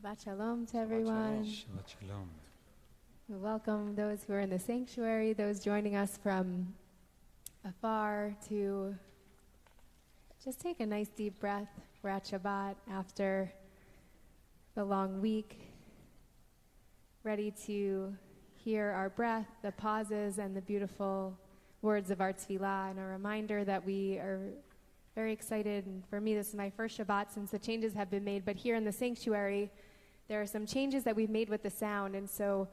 Shabbat Shalom to everyone. Shabbat Shalom. We welcome those who are in the sanctuary, those joining us from afar, to just take a nice deep breath. We're at Shabbat after the long week, ready to hear our breath, the pauses, and the beautiful words of our tefillah, and a reminder that we are very excited. And for me, this is my first Shabbat since the changes have been made, but here in the sanctuary, there are some changes that we've made with the sound, and so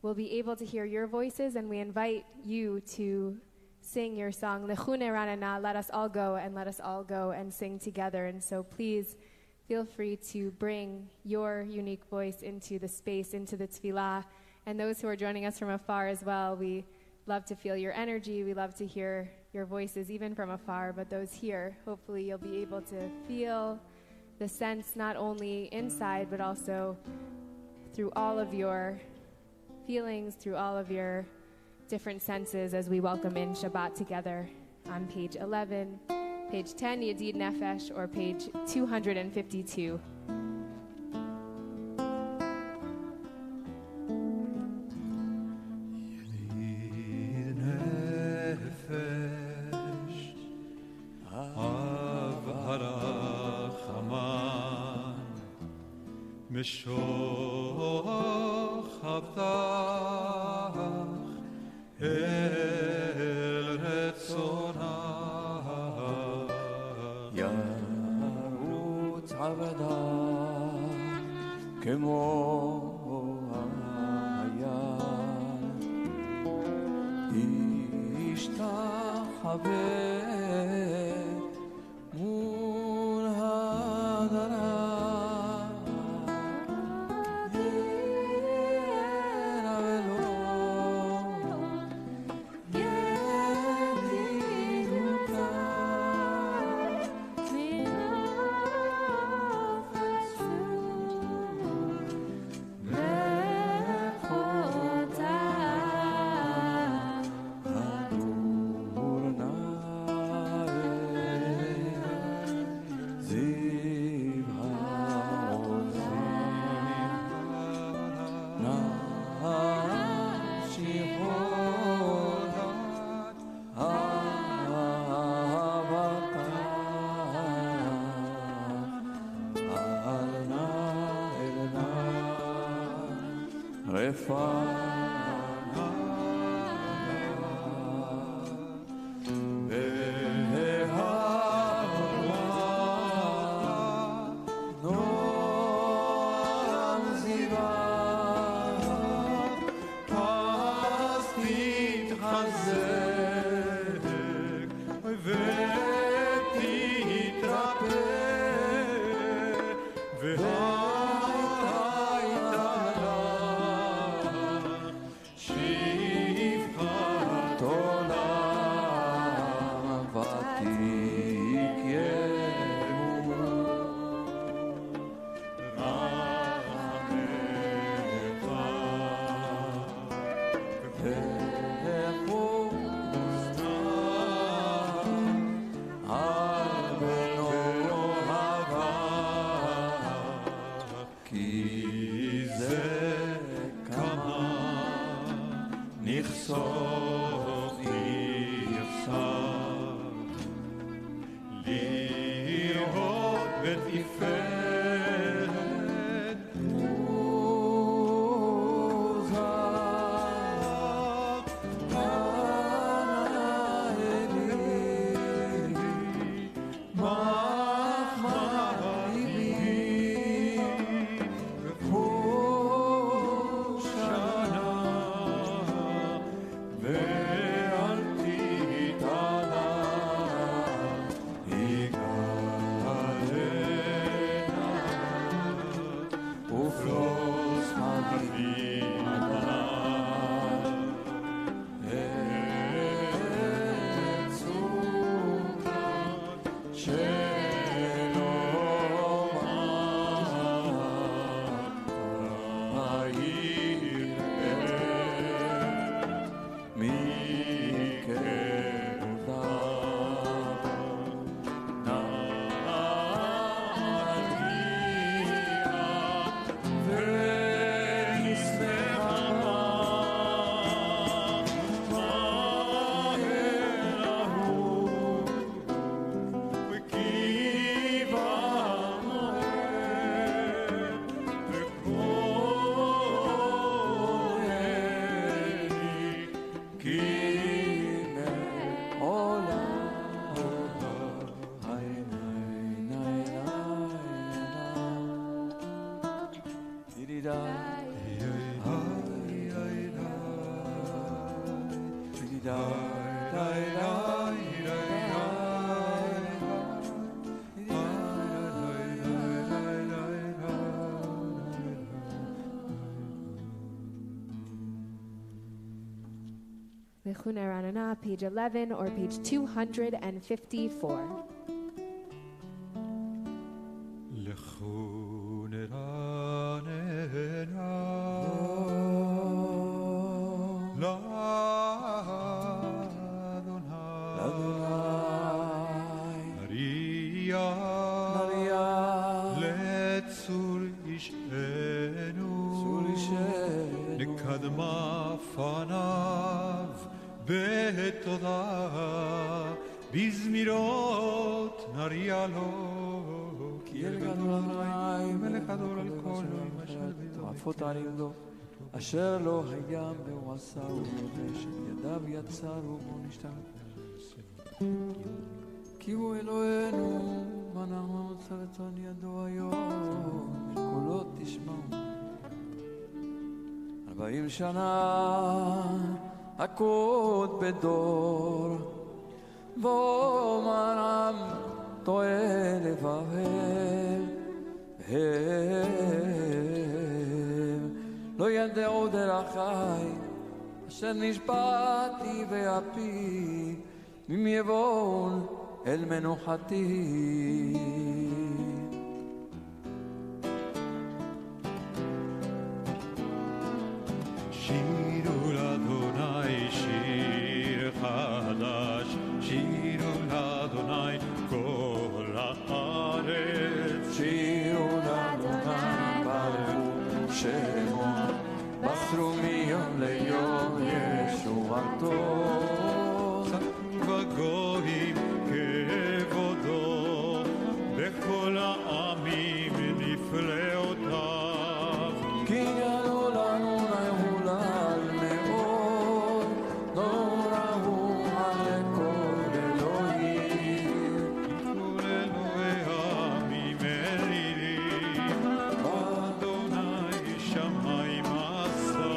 we'll be able to hear your voices, and we invite you to sing your song, Lechune Ranana, let us all go, and let us all go and sing together. And so please feel free to bring your unique voice into the space, into the tefillah. And those who are joining us from afar as well, we love to feel your energy. We love to hear your voices, even from afar. But those here, hopefully you'll be able to feel the sense not only inside, but also through all of your feelings, through all of your different senses as we welcome in Shabbat together on page 11, page 10, Yedid Nefesh, or page 252. Lechuna Ranana, page 11 or page 254. בזמירות נריע לו כי אל גדול אדוני מלך גדול על כל תועפות עליו אשר לא היה והוא עשה ובשת ידיו יצרו בו נשתחווה כי הוא אלוהינו ואנחנו נוצא רצון ידו היום קולות תשמעו 40 שנה הכות בדור ואומרם טועה לבבם הם לא ידעו דרכי אשר נשבעתי ואפי ממבואון אל מנוחתי שירו לאדוני שיר חדש שירו לאדוני כל הארץ שירו לאדוני ברכו שמו בשרו מיום ליום ישועתו בגויים כבודו בכל העמים נפלאותיו כי גדול לנו נהולל מאוד נורא הוא על כל אלוהים כל אלוהי העמים אלילים אדוני שמיים עשה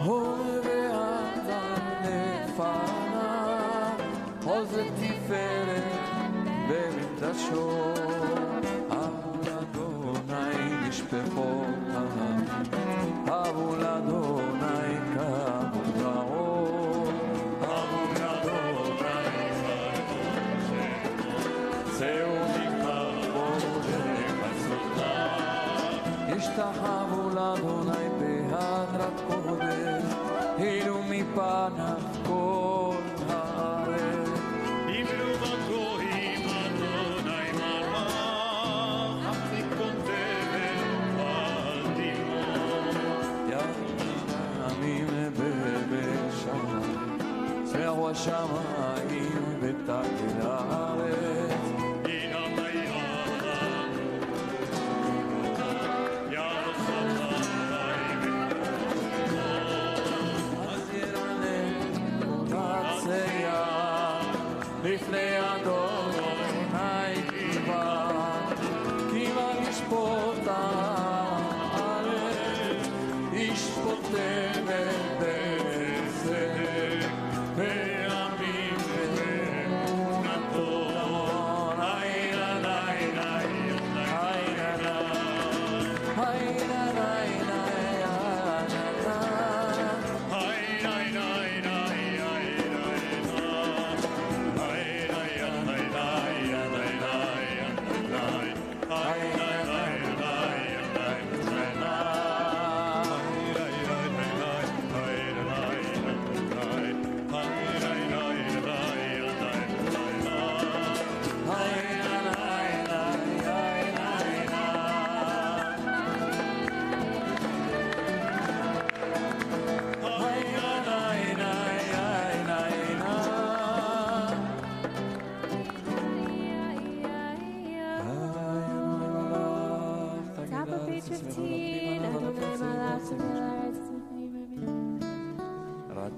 ואתה לפניו עוז לתפארת במקדשו אדוני משפחותיו אבו לאדוני כבודו אבו לאדוני זהו מכבוד לחסותיו ישתחוו לאדוני בהדרת קודש הילו מפניו כל הארץ יבלו בגויים אדוני מלך תיקון תבל על דמו ימים בבשמיים צמחו השמיים ותגל הארץ לפני אדוני קיבה לשפוט הארץ ישפוטם בצדק וימים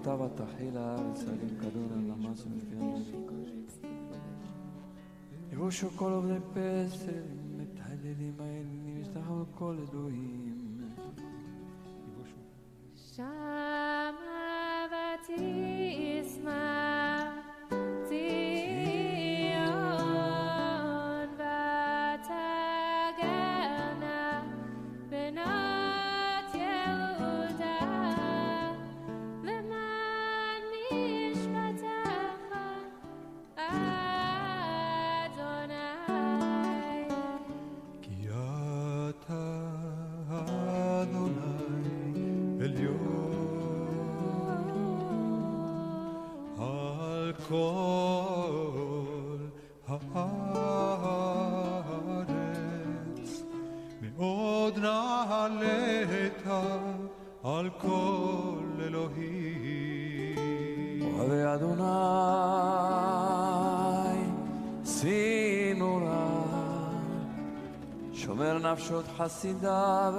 באמונתו ותחיל הארץ עלים כדור על למס ולפיון יבושו כל עובדי פסל מתהללים האלים ישתחו כל אלוהים שמע ותיזמר כל הארץ מאוד נעלית על כל אלוהים אוהבי אדוני סינורה שומר נפשות חסידיו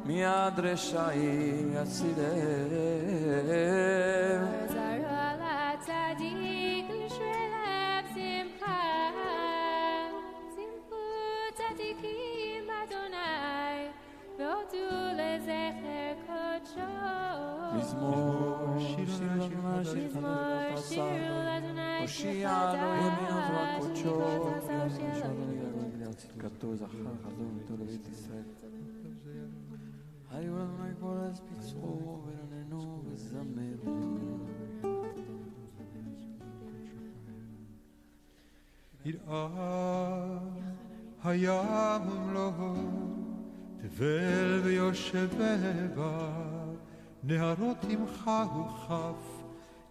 מיד רשעים יצילם מזמור שיר לאדוני הושיע אלוהים מעוזו הקודשו צדקתו זכר חזון איתו לבית ישראל היו לאדוני כל אז פצעו ורננו וזמרו יראה הים ומלואו תבל ויושב בה נהרות ימחאו כף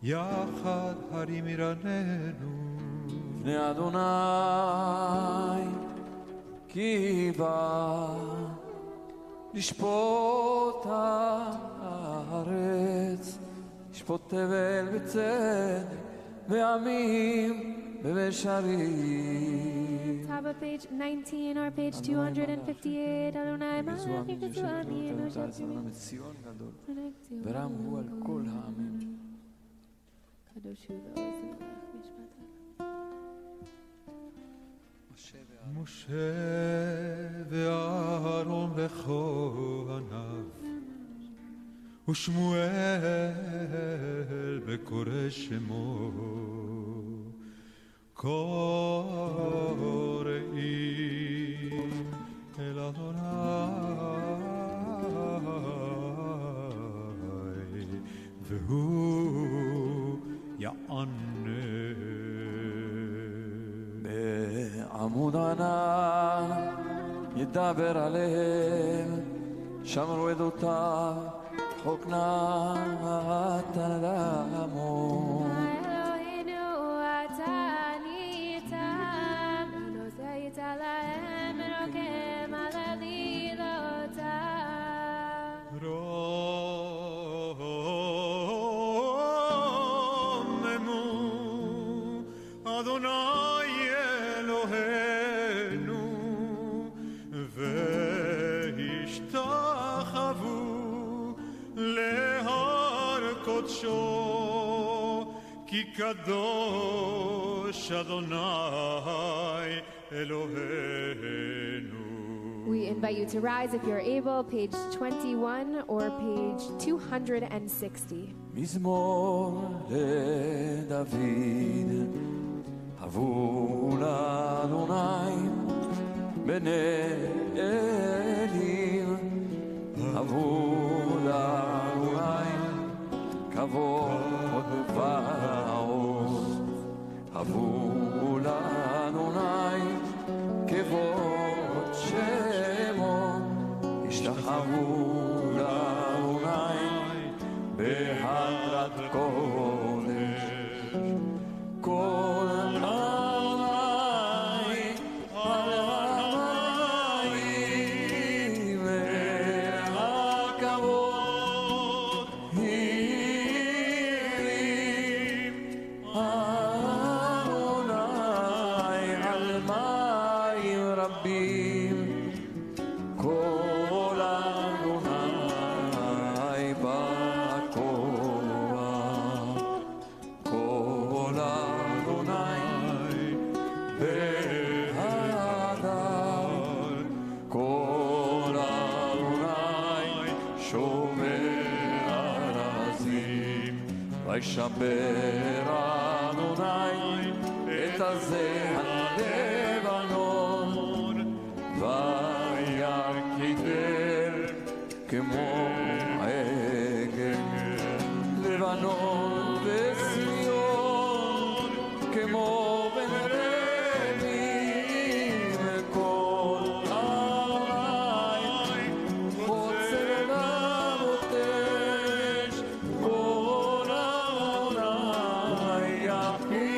יחד הרים ירננו בני אדוני כי בא לשפוט הארץ לשפוט תבל בצדק ועמים בבשרים Top of page 19 or page 258 Adonai Malach Yikatsu Amin ציון גדול ורם הוא על כל העמים Kadosh Hu Ve'oz משה ואהרון וכהניו ושמואל בקורא שמו קוראים אל אדוני והוא יענה בעמוד ענן ידבר עליהם שמרו עדותיו חוק נתן לעמו כי קדוש אדוני אלוהינו. We invite you to rise if you're able, page 21 or page 260. מזמור לדוד הבו לאדוני בני אלים הבו לאדוני כבוד ועוז הבו לאדוני כבוד שמו השתחוו לאדוני בהדרת קודש כל עמי על המים והכבוד הרים אדוני על מים רבים כל אדוני בכובע כל אדוני בהדר כל אדוני שומר ארזים וישבר אדוני את הזה הלבנון וירקידם כמו עגל לבנון וציון כמו בן רבים כל עמי חוצר נבוטש כל עמי יחיד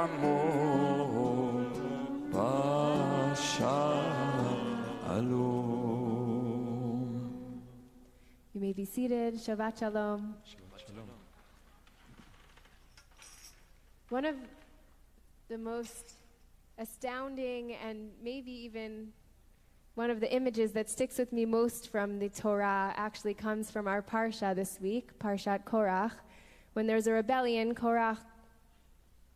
לעמו בשלום. You may be seated. Shabbat Shalom. One of the most astounding and maybe even one of the images that sticks with me most from the Torah actually comes from our Parsha this week, Parshat Korach. When there's a rebellion, Korach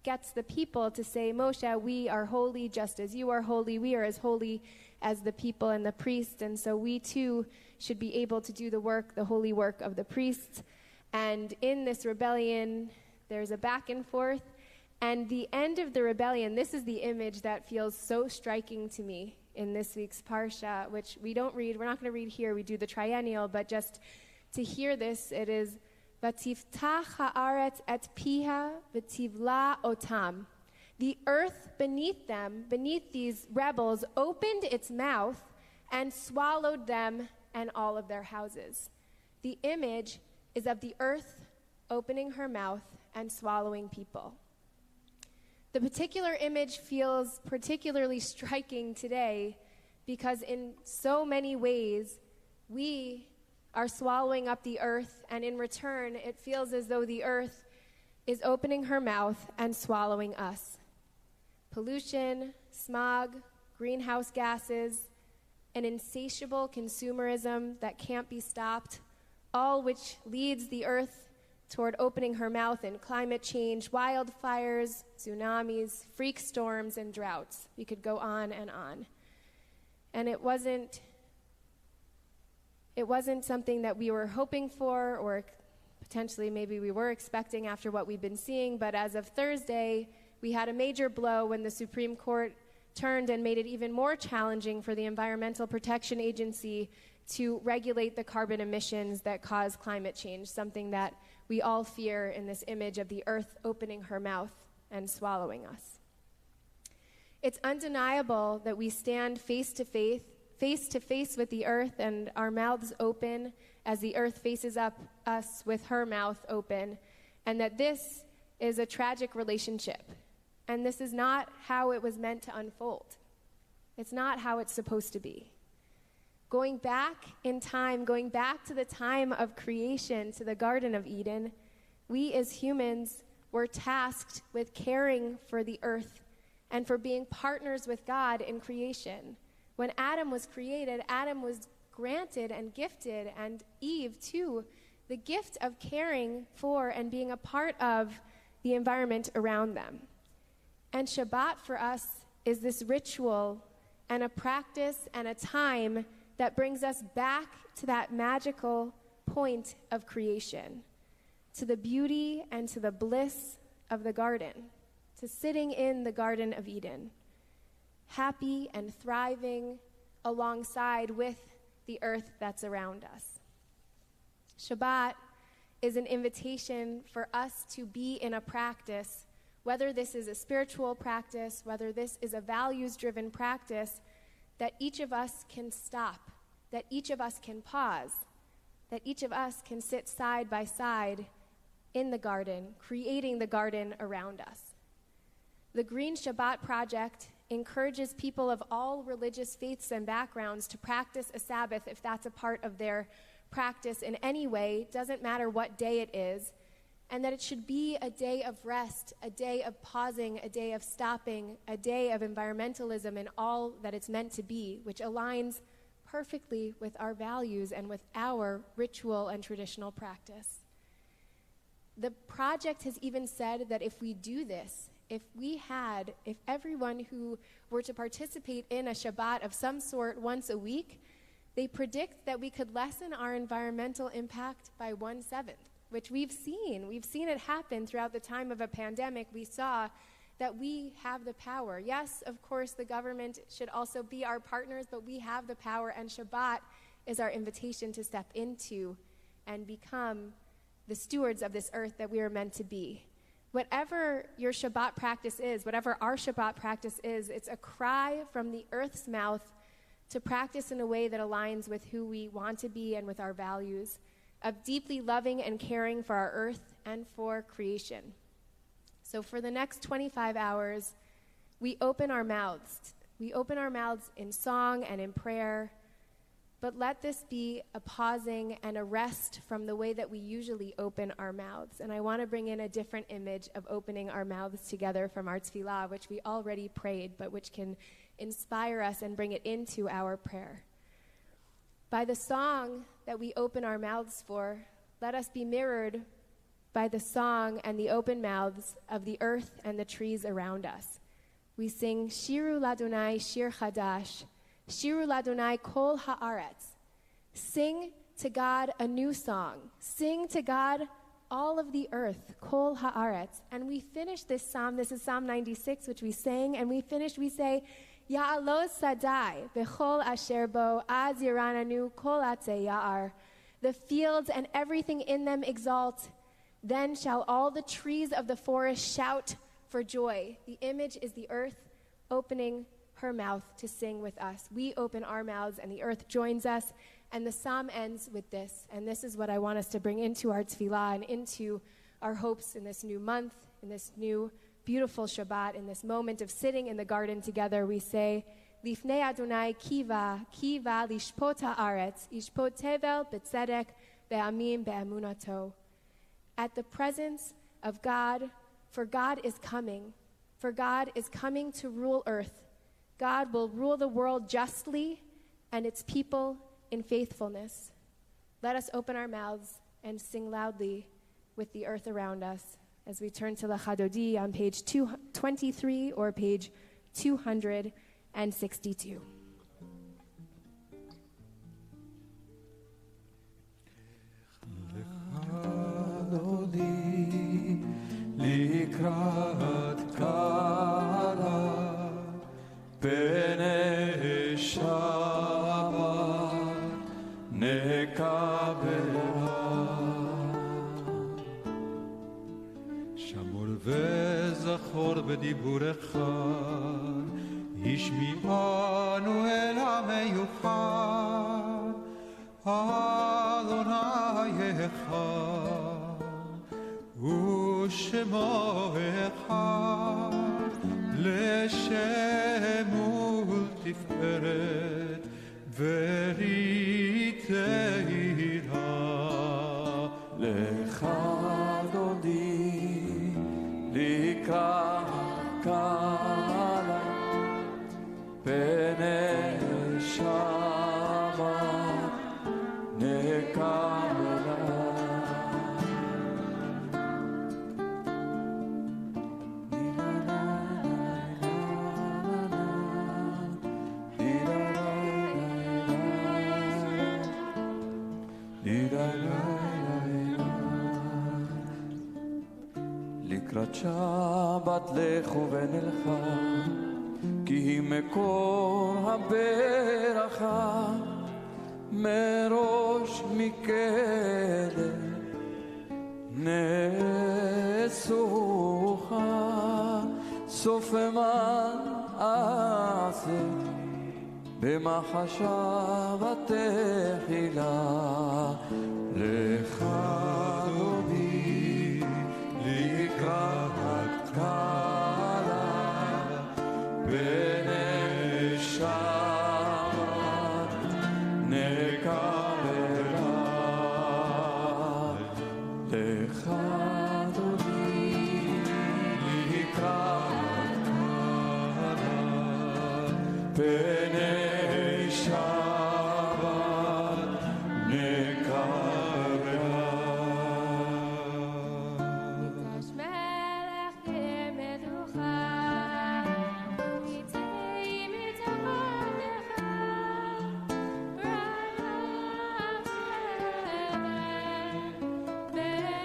gets the people to say, Moshe, we are holy just as you are holy. We are as holy as the people and the priests, and so we too should be able to do the work, the holy work of the priests. And in this rebellion, there's a back and forth. And the end of the rebellion, this is the image that feels so striking to me in this week's Parsha, which we don't read. We're not going to read here. We do the triennial, but just to hear this, it is, Vatiftach haaretz et piha v'tivla otam. The earth beneath them, beneath these rebels, opened its mouth and swallowed them and all of their houses. The image is of the earth opening her mouth and swallowing people. The particular image feels particularly striking today because in so many ways we are swallowing up the earth, and in return it feels as though the earth is opening her mouth and swallowing us. Pollution, smog, greenhouse gases, an insatiable consumerism that can't be stopped, all which leads the earth toward opening her mouth in climate change, wildfires, tsunamis, freak storms, and droughts. We could go on and on. And it wasn't something that we were hoping for, or potentially maybe we were expecting after what we've been seeing, but as of Thursday, we had a major blow when the Supreme Court turned and made it even more challenging for the Environmental Protection Agency to regulate the carbon emissions that cause climate change, something that we all fear in this image of the earth opening her mouth and swallowing us. It's undeniable that we stand face to face with the earth and our mouths open as the earth faces up us with her mouth open, and that this is a tragic relationship. And this is not how it was meant to unfold. It's not how it's supposed to be. Going back in time, going back to the time of creation, to the Garden of Eden, we as humans were tasked with caring for the earth and for being partners with God in creation. When Adam was created, Adam was granted and gifted, and Eve too, the gift of caring for and being a part of the environment around them. And Shabbat for us is this ritual and a practice and a time that brings us back to that magical point of creation, to the beauty and to the bliss of the garden, to sitting in the Garden of Eden, happy and thriving alongside with the earth that's around us. Shabbat is an invitation for us to be in a practice, whether this is a spiritual practice, whether this is a values-driven practice, that each of us can stop, that each of us can pause, that each of us can sit side by side in the garden, creating the garden around us. The Green Shabbat Project encourages people of all religious faiths and backgrounds to practice a Sabbath if that's a part of their practice in any way, doesn't matter what day it is, and that it should be a day of rest, a day of pausing, a day of stopping, a day of environmentalism and all that it's meant to be, which aligns perfectly with our values and with our ritual and traditional practice. The project has even said that if we do this, if everyone who were to participate in a Shabbat of some sort once a week, they predict that we could lessen our environmental impact by 1/7, which we've seen. We've seen it happen throughout the time of a pandemic. We saw that we have the power. Yes, of course, the government should also be our partners, but we have the power, and Shabbat is our invitation to step into and become the stewards of this earth that we are meant to be. Whatever your Shabbat practice is, whatever our Shabbat practice is, it's a cry from the earth's mouth to practice in a way that aligns with who we want to be and with our values of deeply loving and caring for our earth and for creation. So for the next 25 hours, we open our mouths. We open our mouths in song and in prayer, but let this be a pausing and a rest from the way that we usually open our mouths. And I want to bring in a different image of opening our mouths together from our tefillah, which we already prayed, but which can inspire us and bring it into our prayer. By the song that we open our mouths for, let us be mirrored by the song and the open mouths of the earth and the trees around us. We sing, Shiru Ladonai Shir Chadash, Shiru Ladonai Kol Haaretz. Sing to God a new song. Sing to God all of the earth, Kol Haaretz. And we finish this psalm, this is Psalm 96, which we sang, and we say, Ya'alos Sadai, Bechol Asher Bo, Az Yirananu Kol Atze Ya'ar. The fields and everything in them exalt. Then shall all the trees of the forest shout for joy. The image is the earth opening her mouth to sing with us. We open our mouths and the earth joins us. And the psalm ends with this. And this is what I want us to bring into our tefillah and into our hopes in this new month, in this new beautiful Shabbat, in this moment of sitting in the garden together. We say, Lifnei Adonai kiva lishpot haaretz, ishpot tevel betzedek ve'amim be'emunato. At the presence of God, for God is coming. For God is coming to rule earth. God will rule the world justly and its people in faithfulness. Let us open our mouths and sing loudly with the earth around us as we turn to the Chadodi on page 223 or page 262. לקראת קלה פני שבת נקבלה שמור וזכור בדיבורך השמיענו אל המיוחד אדוני אחד ושמו אחד לשם ולתפארת ולתהילה לך דודי לקראת קלה פני שבת נקבלה לקראת שבת לכו ונלכה כי היא מקור הברכה מראש מקדם נסוכה סוף מעשה במחשבה תחילה לך דודי לקראת קלה פני שבת נקבלה לך דודי לקראת קלה פני שבת נקבלה Amen.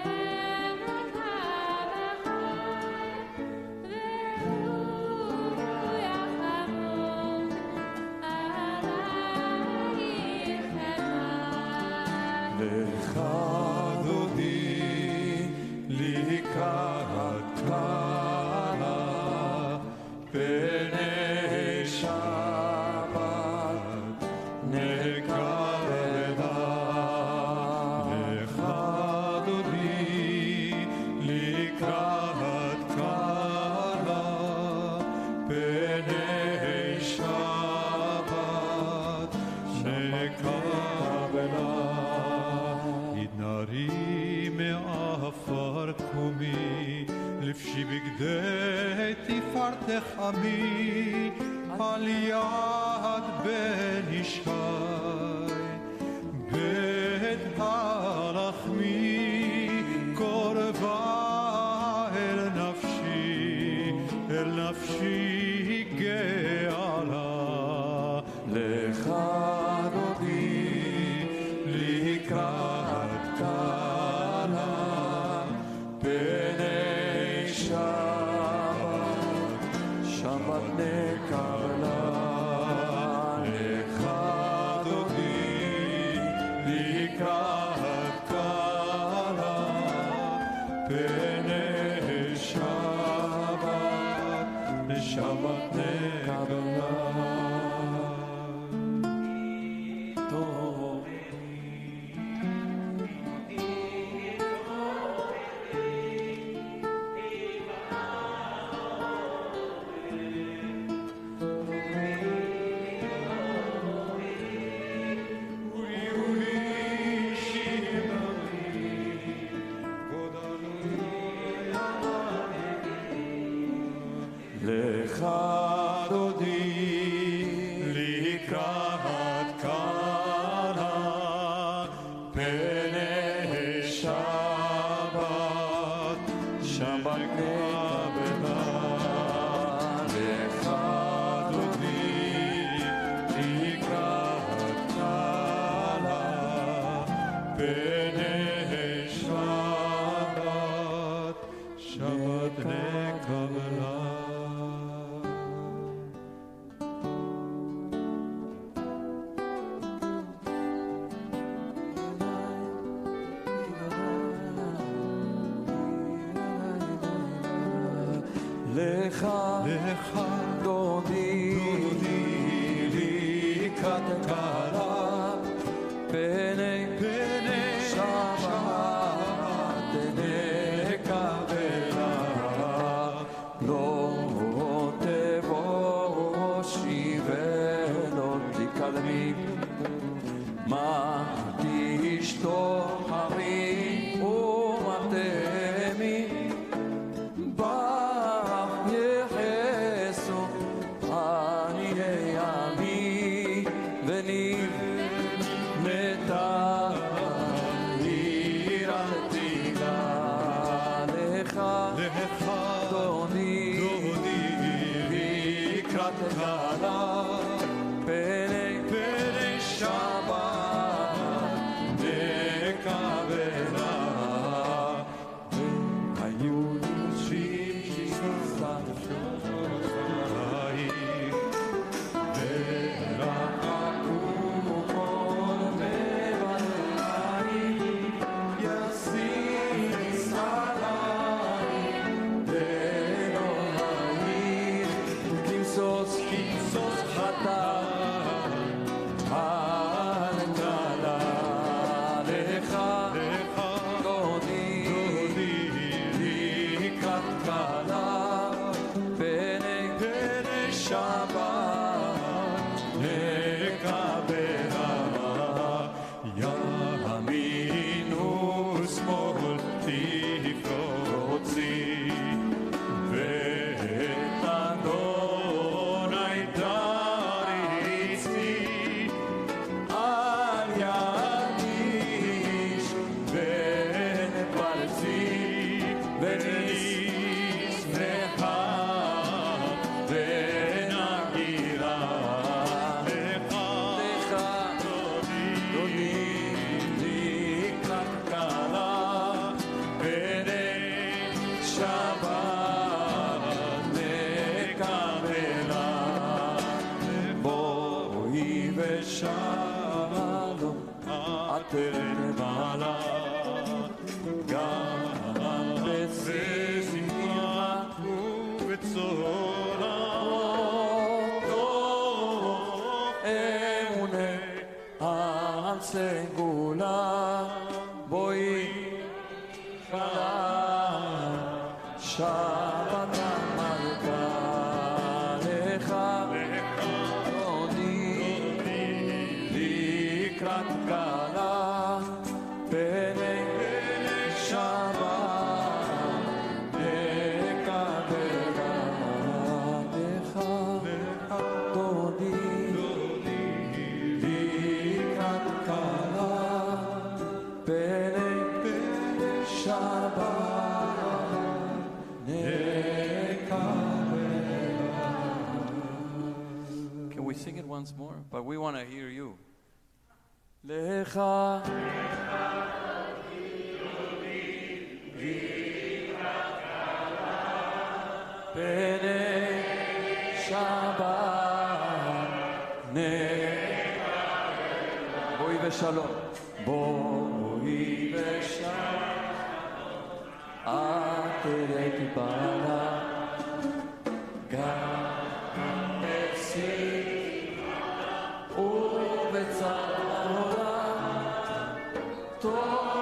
נרי מעפר קומי, לבשי בגדי תפארתך עמי, על יד בן ישי, בית הלחמי, קורבה אל נפשי גאלה. לך דודי לקראת קלה, פני שבת נקבלה. לך דודי לקראת קלה, פני שבת נקבלה. לך דודי לקראת קלה, פני שבת נקבלה. לך דודי לקראת קלה, פני שבת נקבלה. לך דודי לקראת קלה, פני שבת נקבלה. לא תבושי ולא תקלמי, מה תשתחווי ומה תהמי, סגולה בואי שבת המלכה לך דודי לקראת קלה פני Can we sing it once more? But we want to hear you. Lecha Bene Shabbat Boi v'shalom Boi v'shalom Ateret bara Gam betzit U'betzad ha'olam Tov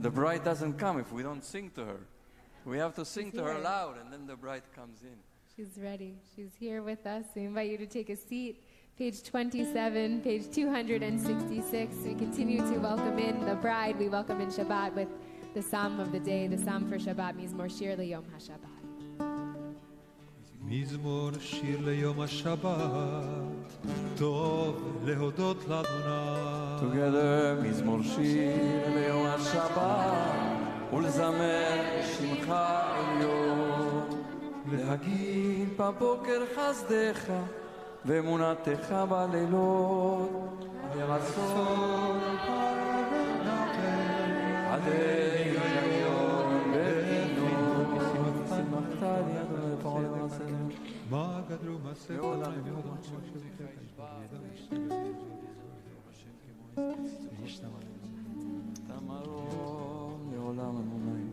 The bride doesn't come if we don't sing to her. We have to sing to her loud, and then the bride comes in. She's ready. She's here with us. We invite you to take a seat. Page 27, page 266. We continue to welcome in the bride. We welcome in Shabbat with the psalm of the day. The psalm for Shabbat, Mizmor Shir L'Yom HaShabbat. מזמור שיר ליום השבת, טוב להודות לאדוני. Together, מזמור שיר ליום השבת, ולזמר שמך עליון. להגיד בבוקר חסדך, ואמונתך בלילות. לרצון עדי היום בנו. שמחת לי אדוני לפעול למעשה. מה גדלו מעשה עליי תמרון לעולם אמוני.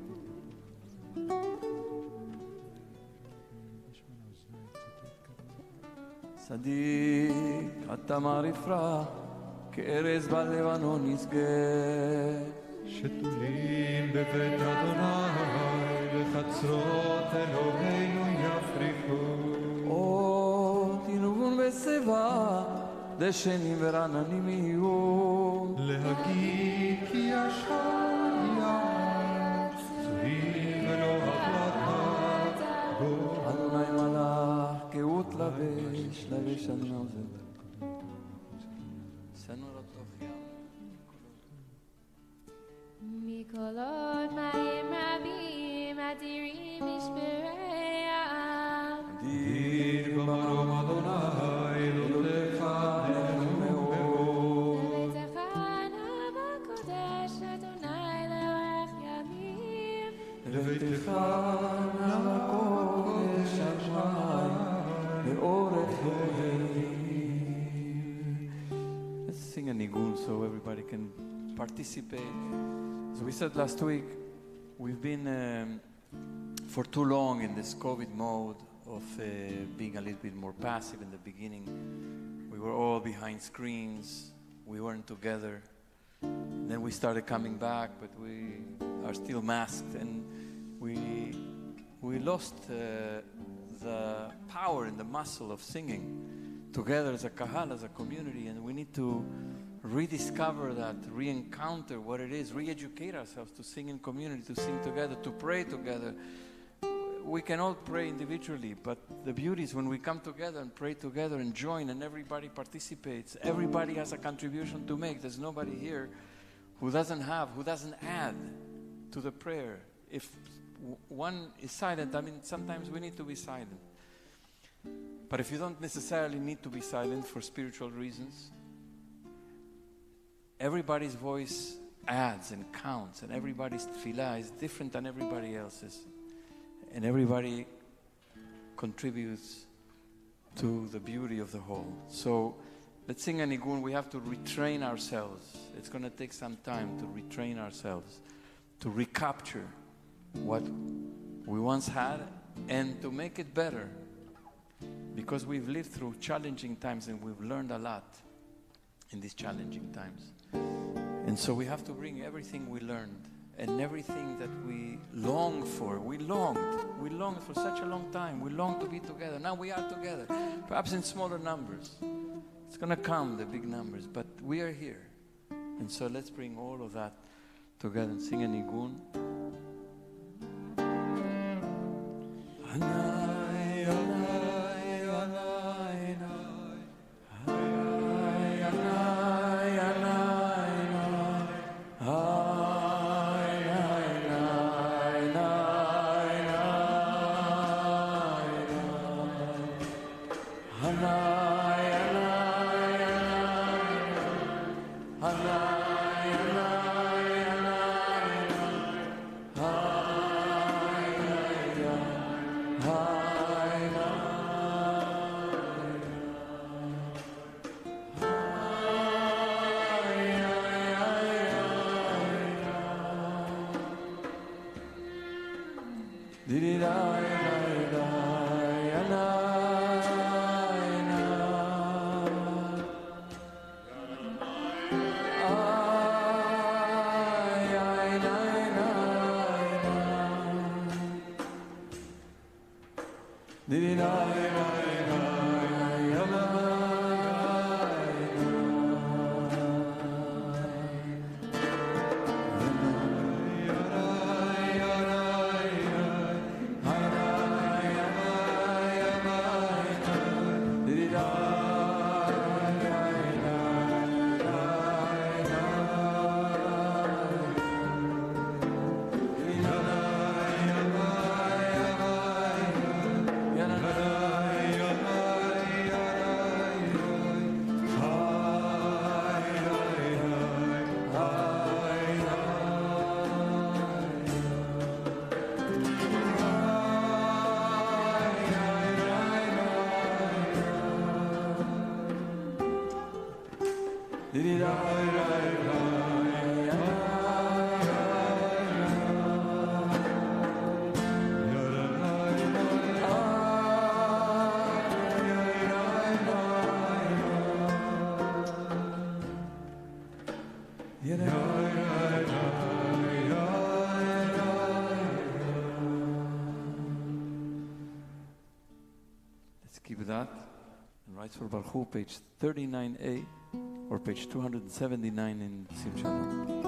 צדיק אתה מרפרח כארז בלבנון נשגה. שתולים בבית אדוני בחצרות אלוהינו יפריחו. או תנוגון בשיבה דשנים ורעננים יהיו. להגיד כי ישר ים צבי ולא החלטה בו. אדוני מלך גאות לבש לבש אדוני עוזר. סנור התוך ים מקולות מים רבים אדירים משברי העם. אדיר במרום אדוני אלוהיך נעלם מאוד. בביתך נא בקודש אדוני לאורך ימים. לביתך נא בקודש אדוני לאורך ימים. Let's sing a nigun so everybody can participate. As we said last week, we've been for too long in this COVID mode of being a little bit more passive in the beginning. We were all behind screens, we weren't together. Then we started coming back, but we are still masked, and we lost the power and the muscle of singing together as a kahal, as a community, and we need to rediscover that, re-encounter what it is, re-educate ourselves to sing in community, to sing together, to pray together. We can all pray individually, but the beauty is when we come together and pray together and join and everybody participates, everybody has a contribution to make. There's nobody here who doesn't add. to the prayer. If one is silent, I mean, sometimes we need to be silent. But if you don't necessarily need to be silent for spiritual reasons, everybody's voice adds and counts, and everybody's tefillah is different than everybody else's. And everybody contributes to the beauty of the whole. So let's sing a nigun. We have to retrain ourselves. It's going to take some time to retrain ourselves, to recapture what we once had and to make it better. Because we've lived through challenging times and we've learned a lot in these challenging times. And so we have to bring everything we learned and everything that we longed for. We longed for such a long time. We longed to be together. Now we are together, perhaps in smaller numbers. It's going to come, the big numbers, but we are here. And so let's bring all of that together and sing a nigun. For Baruch, page 39a or page 279 in Sim Shalom.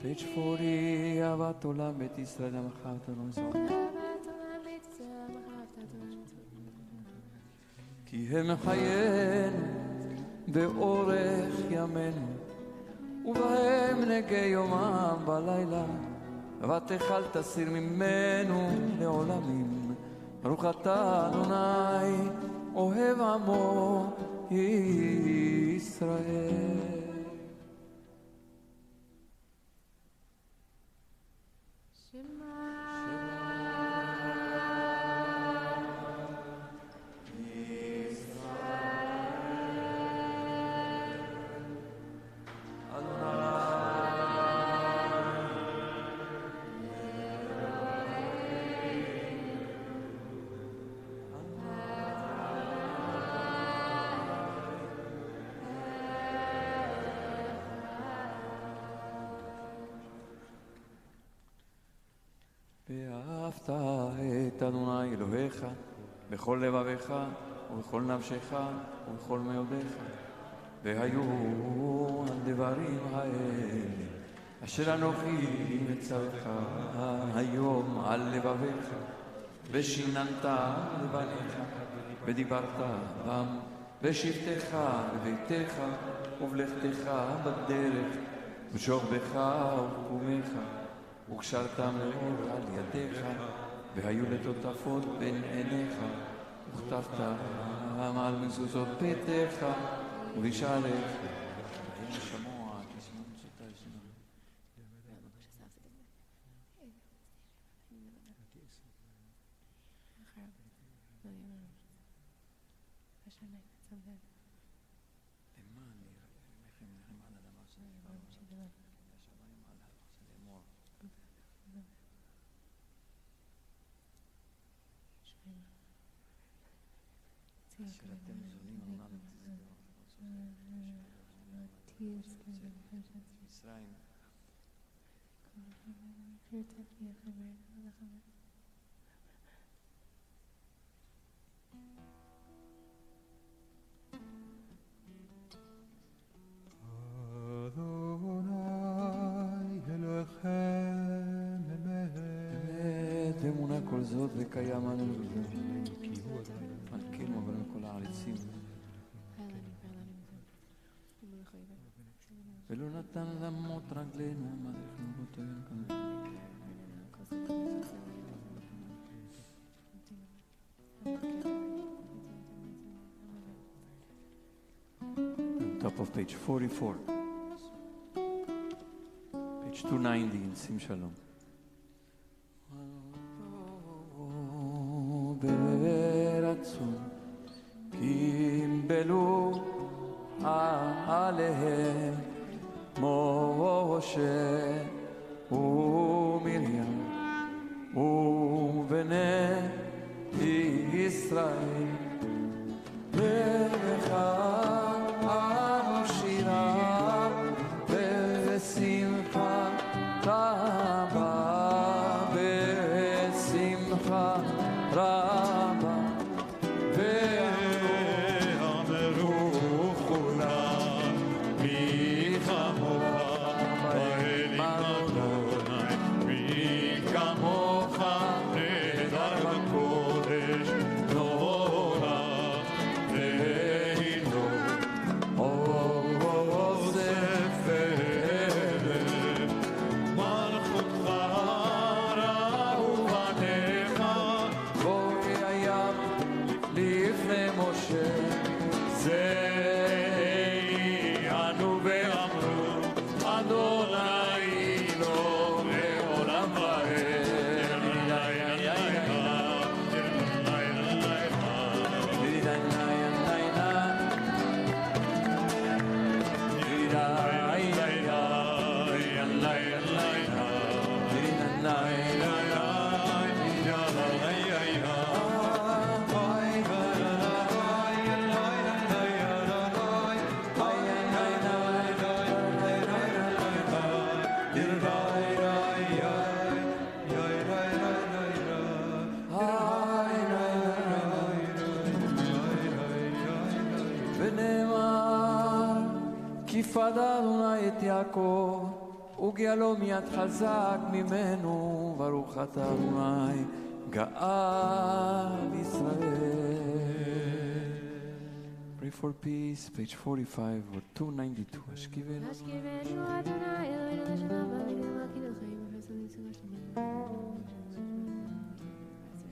Page 40, Avat Olam Bet Yisrael Amachavta Noizot. Ki hem chayenu be'orech yamenu ובהם נגי יומם בלילה ותאכל תסיר ממנו לעולמים ברוך אתה אדוני אוהב עמו ישראל אהבת את אדוני אלוהיך בכל לבביך ובכל נפשך ובכל מאודיך. והיו הדברים האלה אשר אנוכי מצווך היום על לבביך, ושיננת לבניך, ודיברת בם בשבתך בביתך ובלכתך בדרך, בשוכבך ובקומך, וקשרתם לאור על ידיך, והיו לטוטפות בין עיניך, וכתבתם על מזוזות ביתך ובשעריך. אמונה כל זאת וקיים אנו מלכנו אבל מכל העריצים, ולא נתן למות רגלינו מה אנחנו באותו יום. Top of page 44, page 290 in Sim Shalom. ברצון קיבלו עליהם משה ומרים ובני ישראל, ברכה ושירה ושמחה רבה, בשמחה רבה, ואמרו כולם מי כמוך באלים אדוני, מי כמוך נהדר בקודש נורא, והינו עוזף אלף מלכותך ראו בניך, בואי הים לפני משה, זה אנו ואמרו אדוני לא לעולם ועד. כיפד אדוני את יעקב וגאלו מיד חזק ממנו, ברוך אתה אדוני גאל ישראל. Pray for peace, page 45 or 292. השכיבנו אדוני אלוהינו לשלום ואבינו מלכינו חיים וחסדים סגשנו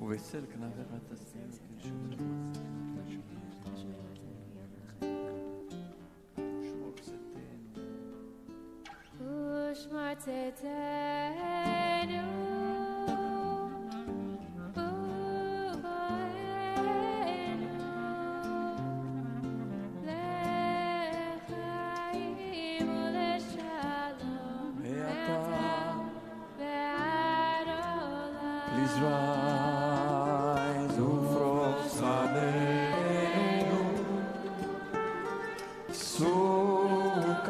ובצל כנעבר תסתיר ושמר צאתנו ובואנו לחיים ולשלום ואתה ועד עולם. Please rise ופרוס עלינו סוכת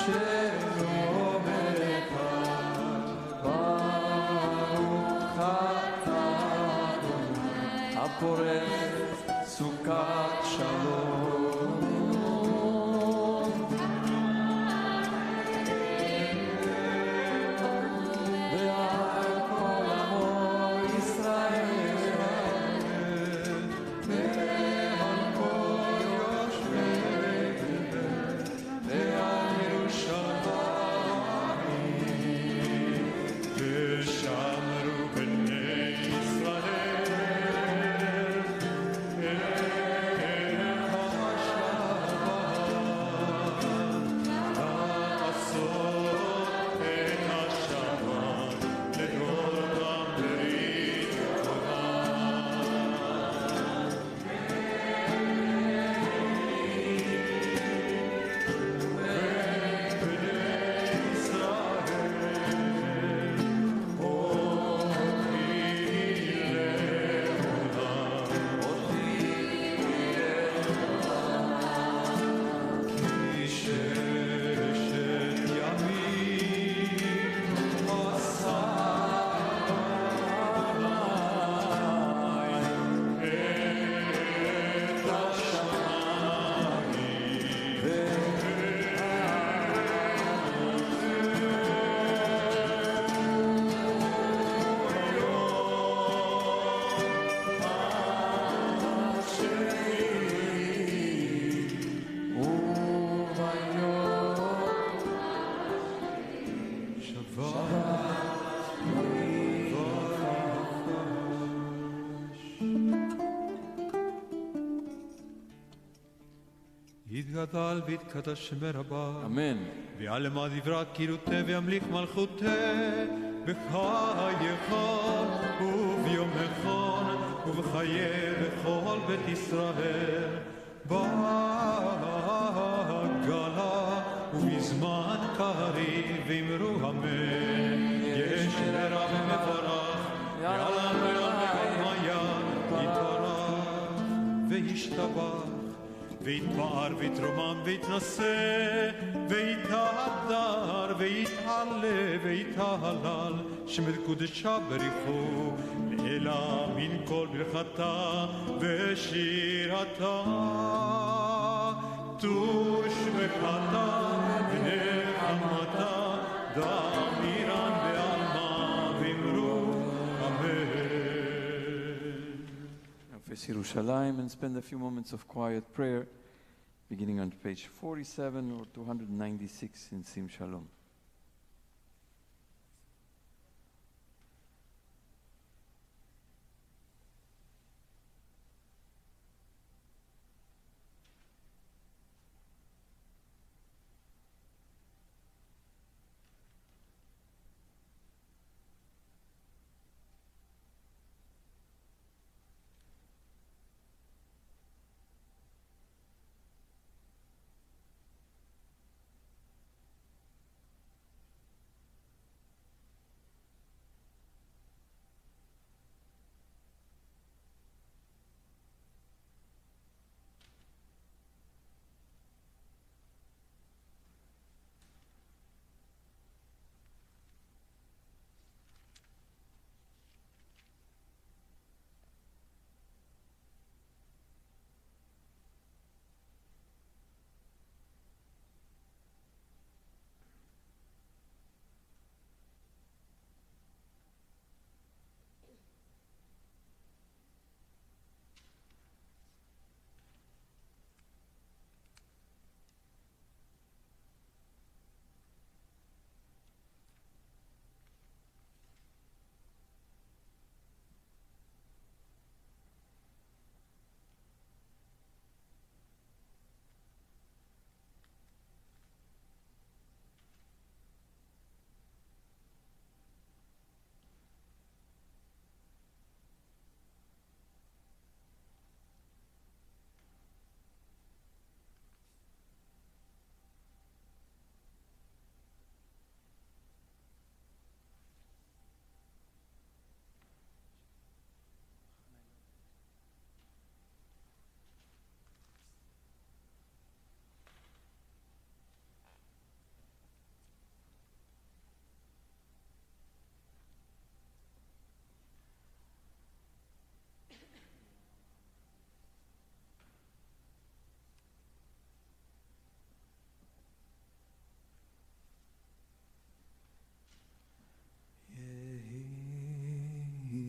שלום לך, ברוך אתה ויתגדל ויתקדש מרבה. אמן. ויעלמה דברת קירותה וימליך מלכותה בחייך וביומך ובחיי בכל בית ישראל בגלה ובזמן קריב ואמרו אמן. יש רב מבורך יעלם ויעלם מעיין יתברך וישתבח ויתפאר ויתרומם ויתנשא ויתהדר ויתעלה ויתהלל שמד קודשה בריחו לאלה מן כל ברכתה ושירתה תושבחתה ונחמתה דמירן בעלמה ואמרו אמן. Face Yerushalayim and spend a few moments of quiet prayer, beginning on page 47 or 296 in Sim Shalom.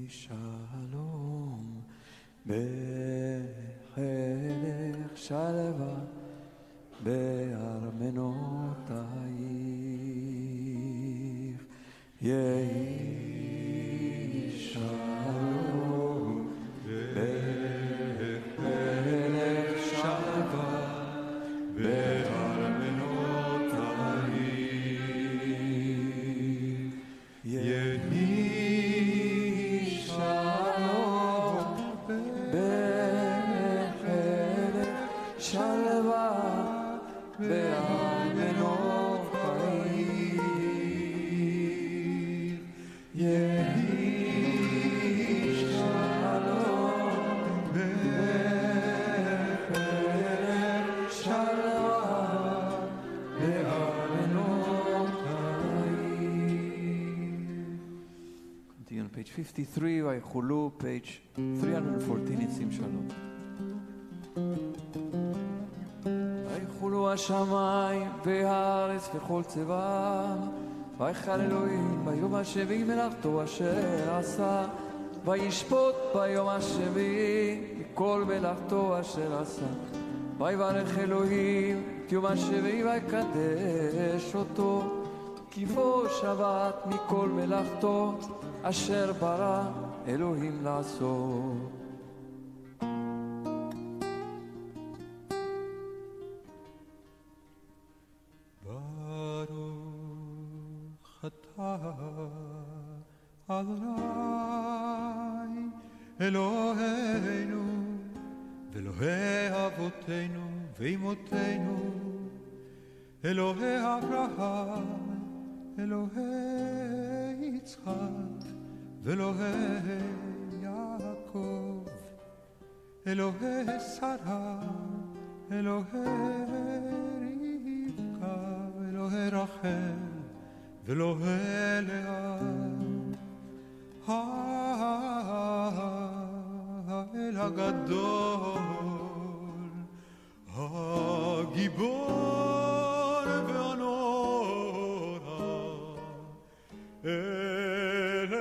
Shalom בחלך שלווה בארמנותייך יהי שלום בחלך שלווה בארמנותייך יהי Page 53, Vaychulu, page 314 in Sim Shalom. Vaychulu השמיים והארץ וכל צבאם, ויחל אלוהים ביום השביעי מלאכתו אשר עשה, וישפוט ביום השביעי מכל מלאכתו אשר עשה. ויברך אלוהים את יום השביעי ויקדש אותו, כי בו שבת מכל מלאכתו אשר ברא אלוהים לעשות. אתה אדוני אלוהינו ואלוהי אבותינו ואמותינו אלוהי אברהם אלוהי יצחק ואלוהי יעקב אלוהי שרה אלוהי רבקה אלוהי רחל ואלוהי לאה האל הגדול הגיבור והנורא אל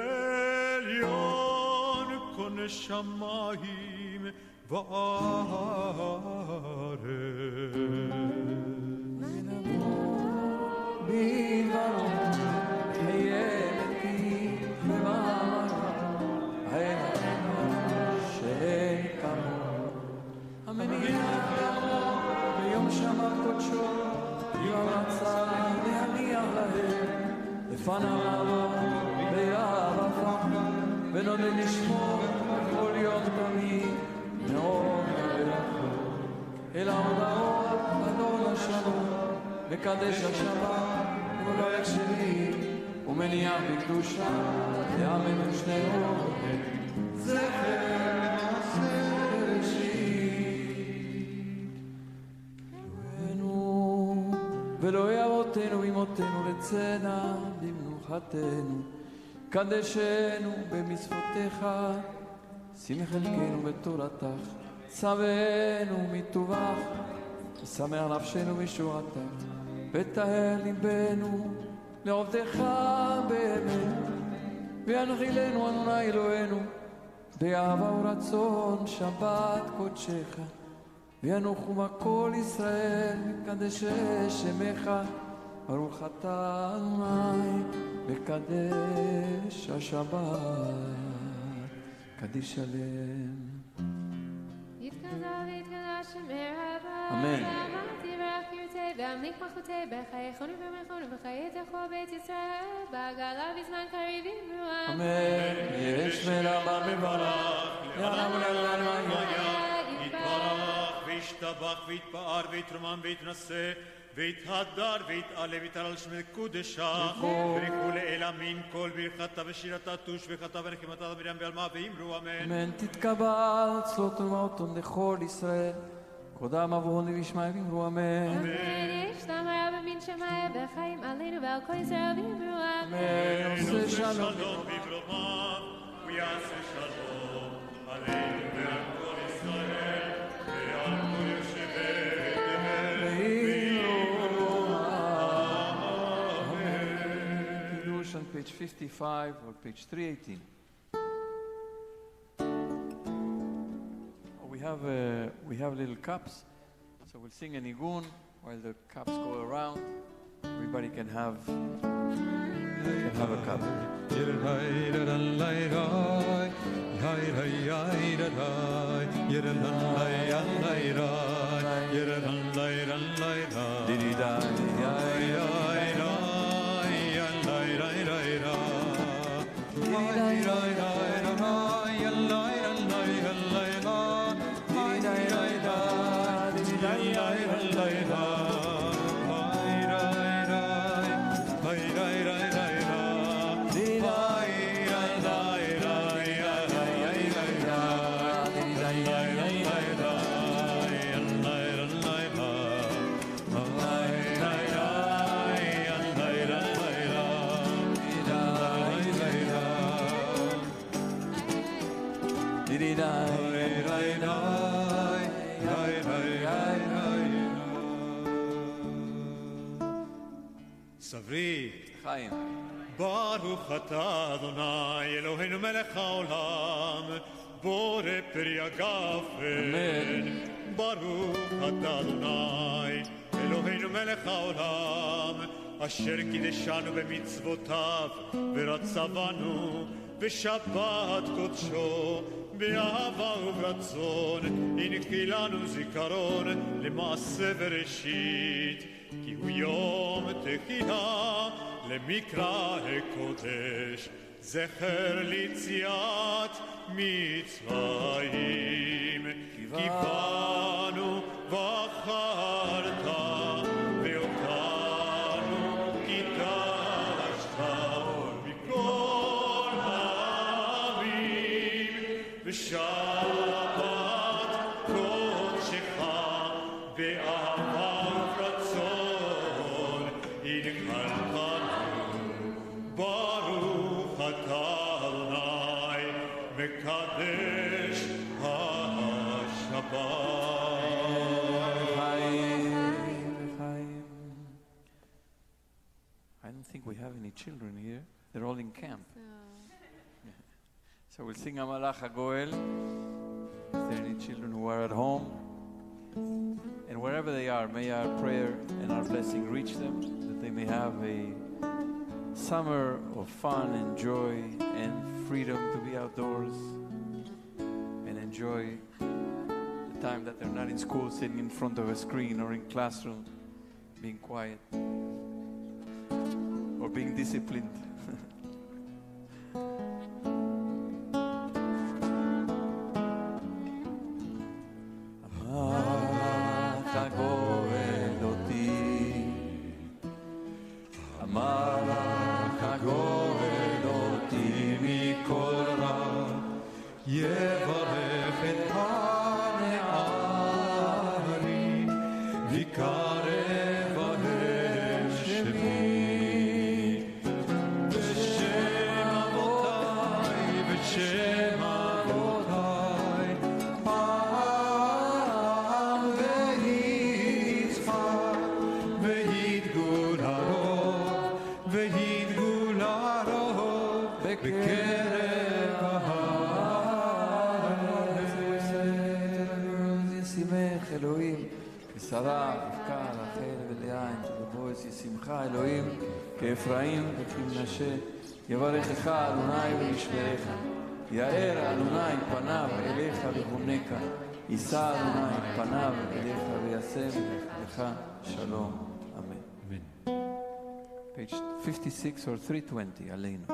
עליון קונה שמיים וארץ בדברו חייתי במאמרו האל שאין כמוהו המניח ביום שבת קודשו יום רצה להניח להם לפניו באהבה ונודה לשמור כל יום תמיד מאוד ולחוק אל ההודעות אדון השלום מקדש השבת וברך שלי ומניח בקדושה יאמן שנינו זכר מעשה בראשית אלוהינו ואלוהי אבותינו ואמותינו לצדע במנוחתנו קדשנו במצוותיך שימי חלקנו בתורתך צווינו מטובך ושמח נפשנו משורתך וטהר ליבנו לעובדך באמת וינחילנו אדוני אלוהינו באהבה ורצון שבת קודשך וינוחו בה כל ישראל מקדש שמך ברוך אתה אדוני מקדש השבת קדיש שלם יתקדש שמרבה אמן והמליך מלכותי בחייכונו ומלכונו בחיי תכו בית ישראל בעגלה בזמן קריב יברואם אמן יש מרבה מברך לעולם ולעולם יתברך וישתבח ויתפאר ויתרומם ויתנשא ויתהדר ויתעלה ויתעלה על שמי קודשה ברכו לאל אמין כל ברכתה ושירתה תוש וחתה ונחמתה ומרים בעלמה ואמרו אמן אמן תתקבל צלות ומעותון לכל ישראל קודם אבוני וישמעי ואמרו אמן אמן יש דם רב מן שמיים בחיים עלינו ועל כל ישראל ואמרו אמן עושה שלום בברומם ויעשה שלום עלינו ועל כל ישראל ועל כל יושבי on page 55 or page 318. We have little cups, so we'll sing a nigun while the cups go around. Everybody can have a cup. סברי חיים. ברוך אתה אדוני אלוהינו מלך העולם בורא פרי הגפן ברוך אתה אדוני אלוהינו מלך העולם אשר קידשנו במצוותיו ורצה בנו בשבת קודשו באהבה וברצון הנחיל לנו זיכרון למעשה בראשית כי הוא יום תחילה למקרא הקודש, זכר ליציאת מצרים. כי באנו בחרת ואותנו קידשת מכל העמים, ושבת קודשך באהבה ורצון הנחלתנו. ברוך אתה אדוני מקדש השבת. I don't think we have any children here. They're all in camp. So we'll sing Amalach HaGoel. If there are any children who are at home, and wherever they are, may our prayer and our blessing reach them, that they may have a summer of fun and joy and freedom to be outdoors and enjoy the time that they're not in school, sitting in front of a screen or in classroom, being quiet or being disciplined. כאפרים וכמנשה, יברכך אדוני וישמרך, יאר אדוני פניו אליך וחונקה, יישא אדוני פניו אליך וישם לך שלום. אמן. Page 56 or 320, עלינו.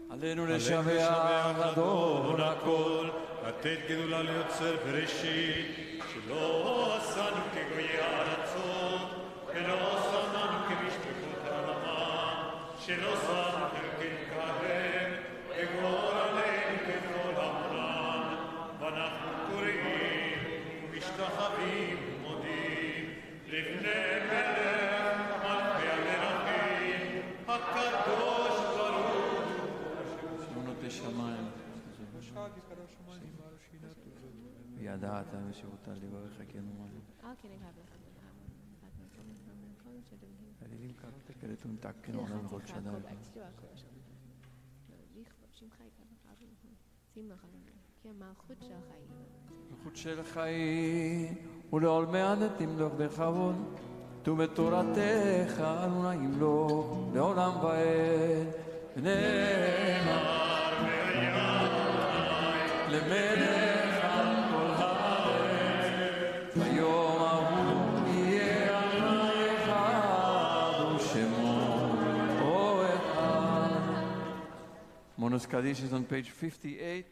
עלינו לשבח אדון הכל, לתת גדולה ליוצר בראשית, שלא עשנו כגויי הארצות, ולא שמנו כמשפחות העלמה, שלא שמנו כמקרב, וגמור עלינו ככל עמרם, ואנחנו קוראים ומשתחווים ומודים לפני מלך מלכי המלכים, הקדוש ברוך שמונות השמיים וידעת ושבותה לברך כן ומלא הלילים קרות לקראת ומתעקן עולם וכל שנה מלכות של חיים ולעולמי עד תמלוך בכבוד ובתורתך אדוני ימלוך לעולם ועד ונאמר למלך על כל הארץ ביום ההוא יהיה אדוני אחד ושמו אחד. Monos Kaddish is on page 58,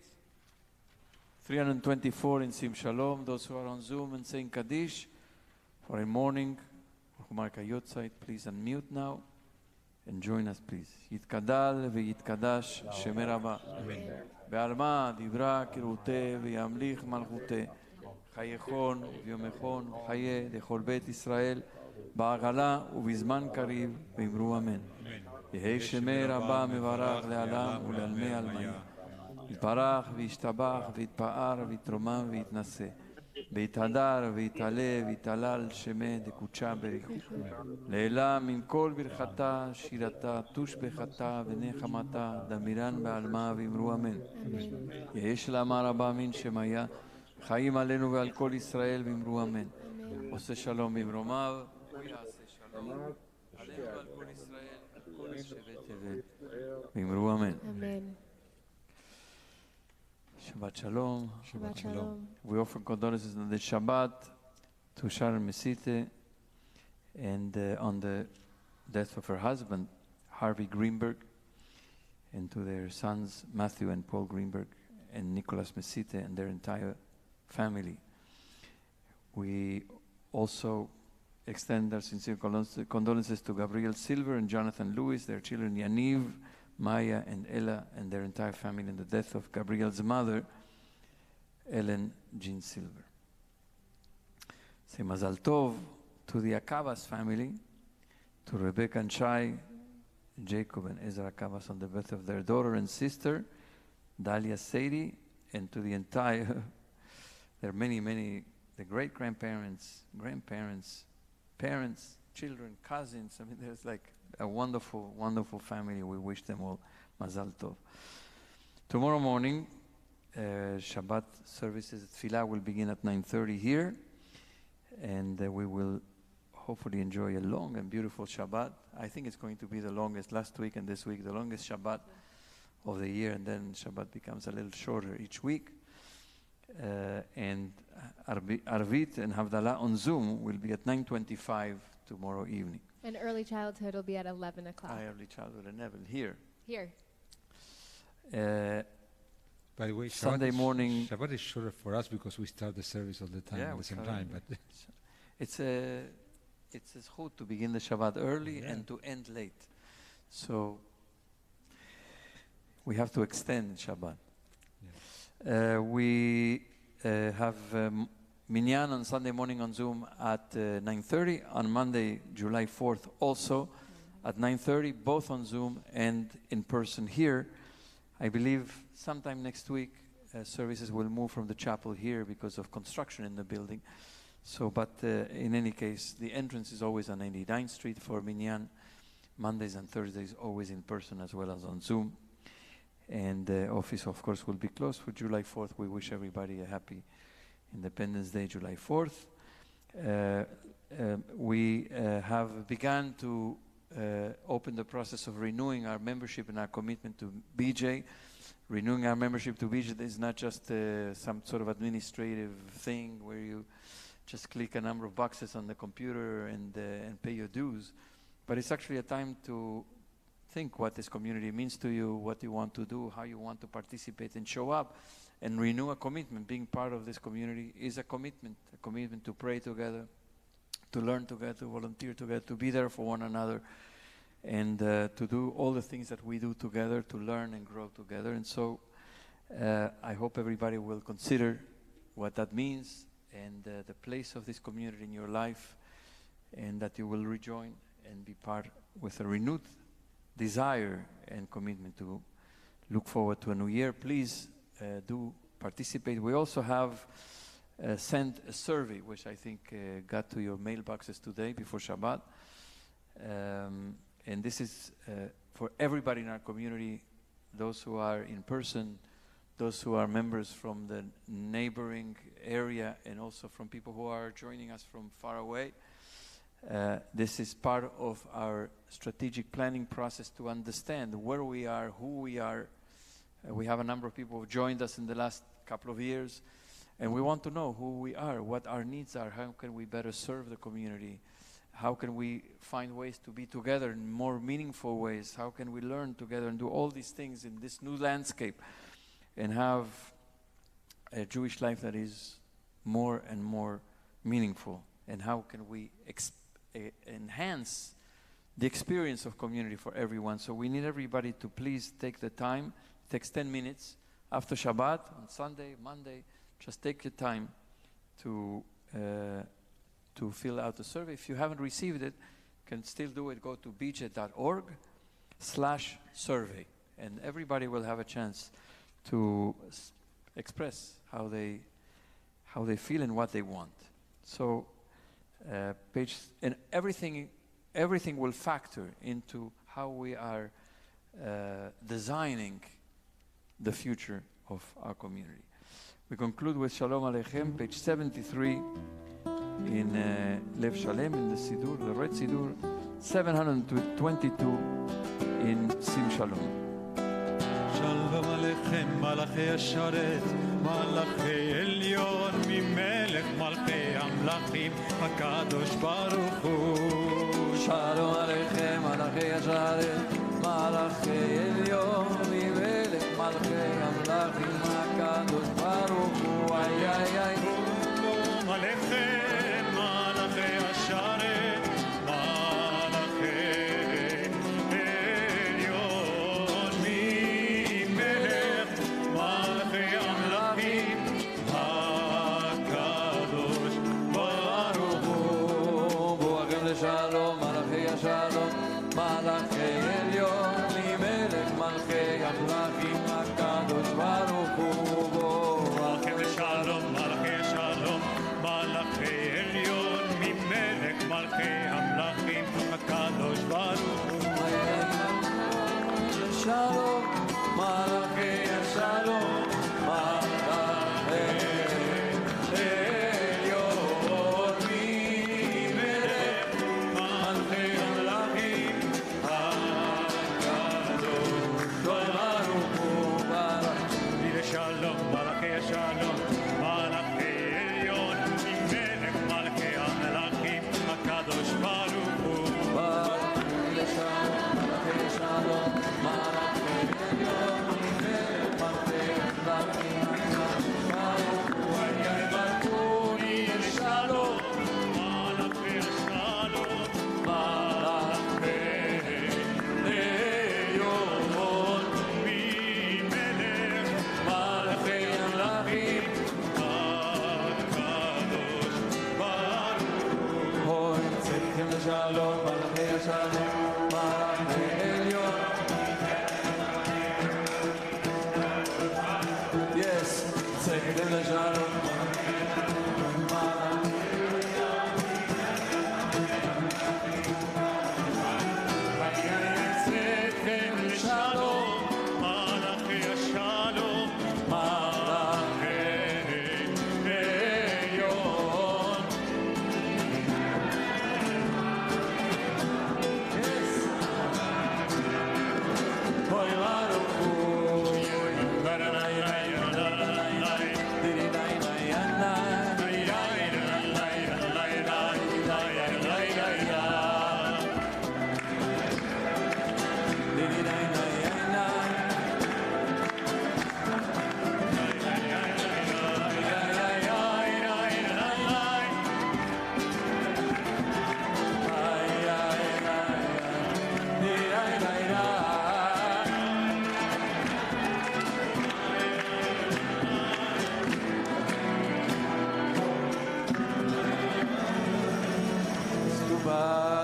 324 in Sim Shalom. Those who are on Zoom and saying Kaddish for a morning or Marka Yotzait, please unmute now and join us, please. יתקדל ויתקדש שמי רבה. בעלמא דיברה כרותי וימליך מלכותי. חייכון ויומכון חיי לכל בית ישראל בעגלה ובזמן קריב ואמרו אמן. יהי שמי רבה מברך לעולם ולעלמי עלמין. יתברך וישתבח ויתפאר ויתרומם ויתנשא. ויתהדר ויתעלה ויתהלל שמי דקודשה בריחו. לעילם עם כל ברכתה שירתה תושבחתה ונחמתה דמירן בעלמה ואמרו אמן. יהי שלמה רבה מן שמיה חיים עלינו ועל כל ישראל ואמרו אמן. עושה שלום במרומיו הוא יעשה שלום עלינו ועל כל ישראל כל שבט תבל ואמרו אמן. Shabbat Shalom. Shabbat Shalom. We offer condolences on the Shabbat to Sharon Mesite and on the death of her husband, Harvey Greenberg, and to their sons, Matthew and Paul Greenberg, and Nicholas Mesite, and their entire family. We also extend our sincere condolences to Gabriel Silver and Jonathan Lewis, their children Yaniv, Maya, and Ella, and their entire family in the death of Gabriel's mother, Ellen Jean Silver. Say Mazal Tov to the Akavas family, to Rebecca and Shai, Jacob and Ezra Akavas on the birth of their daughter and sister, Dalia Sadie, and to the entire, there are many, the great-grandparents, grandparents, parents, children, cousins. I mean, there's like a wonderful, wonderful family. We wish them all Mazal Tov. Tomorrow morning, Shabbat services, Tfilah will begin at 9:30 here, and we will hopefully enjoy a long and beautiful Shabbat. I think it's going to be the longest, last week and this week, the longest Shabbat of the year, and then Shabbat becomes a little shorter each week. And Arvit and Havdalah on Zoom will be at 9:25 tomorrow evening. And early childhood will be at 11 o'clock. Early childhood at 11 here. Here. By the way, Sunday morning. Shabbat is shorter for us because we start the service all the time at the same time. But it's a zchut to begin the Shabbat early and to end late. So we have to extend Shabbat. We have Minyan on Sunday morning on Zoom at 9:30. On Monday, July 4th, also at 9:30, both on Zoom and in person here. I believe sometime next week services will move from the chapel here because of construction in the building. So, but in any case, the entrance is always on 89th Street for Minyan. Mondays and Thursdays always in person as well as on Zoom. And the office, of course, will be closed for July 4th. We wish everybody a happy Independence Day, July 4th. We have begun to open the process of renewing our membership and our commitment to BJ. Renewing our membership to BJ is not just some sort of administrative thing where you just click a number of boxes on the computer and pay your dues, but it's actually a time to think what this community means to you, what you want to do, how you want to participate and show up, and renew a commitment. Being part of this community is a commitment to pray together, to learn together, to volunteer together, to be there for one another, and to do all the things that we do together, to learn and grow together. And so I hope everybody will consider what that means and the place of this community in your life, and that you will rejoin and be part with a renewed desire and commitment to look forward to a new year. Please do participate. We also have sent a survey, which I think got to your mailboxes today before Shabbat. And this is for everybody in our community, those who are in person, those who are members from the neighboring area, and also from people who are joining us from far away. This is part of our strategic planning process to understand where we are, who we are. We have a number of people who joined us in the last couple of years, and we want to know who we are, what our needs are, how can we better serve the community, how can we find ways to be together in more meaningful ways, how can we learn together and do all these things in this new landscape and have a Jewish life that is more and more meaningful, and how can we enhance the experience of community for everyone. So we need everybody to please take the time. It takes 10 minutes after Shabbat, on Sunday, Monday. Just take your time to fill out the survey. If you haven't received it, you can still do it. Go to bj.org/survey, and everybody will have a chance to express how they feel and what they want. So page, and everything will factor into how we are designing the future of our community. We conclude with Shalom Aleichem, page 73 in Lev Shalem, in the Sidur, the red Sidur, 722 in Sim Shalom. Shalom Aleichem, Malachi Asharet, מלאכי עליון ממלך מלכי המלכים הקדוש ברוך הוא. שלום עליכם מלאכי השרת מלאכי עליון ממלך מלכי המלכים הקדוש ברוך הוא. איי איי איי שלום עליכם מלאכי השרת מלאכי עליון ממלך מלכי המלכים הקדוש ברוך הוא. בואכם לשלום מלאכי השלום מלאכי עליון ממלך מלכי המלכים הקדוש ברוך הוא. בואכם לשלום מלאכי השלום מלאכי עליון ממלך מלכי המלכים הקדוש ברוך הוא. שלום מלאכי השלום מלאכי עליון ממלך מלכי המלכים הקדוש ברוך הוא. שלום מלאכי השלום מלאכי עליון ממלך מלכי המלכים הקדוש ברוך הוא. שלום מלאכי השלום מלאכי עליון. Yes, צאתם לשלום צאתם לשלום מלאכי השלום מלאכי עליון. Hoy Baruch Hu.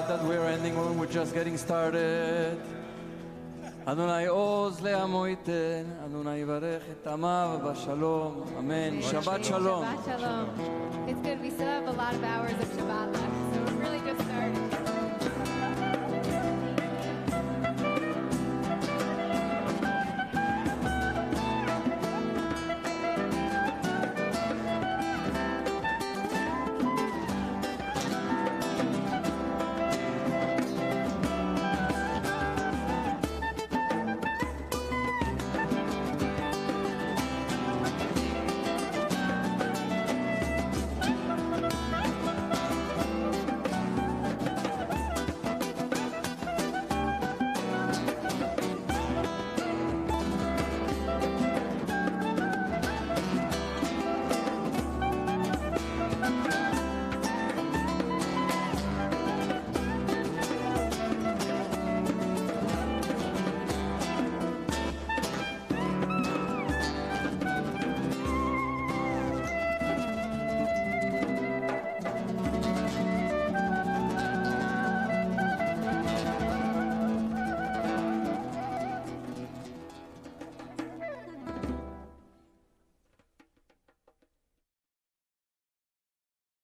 That we're ending when we're just getting started. Adonai oz le'amo iten, Adonai yivarech et amav b'shalom. Amen. Shabbat Shalom. Shabbat Shalom. It's good. We still have a lot of hours of Shabbat left.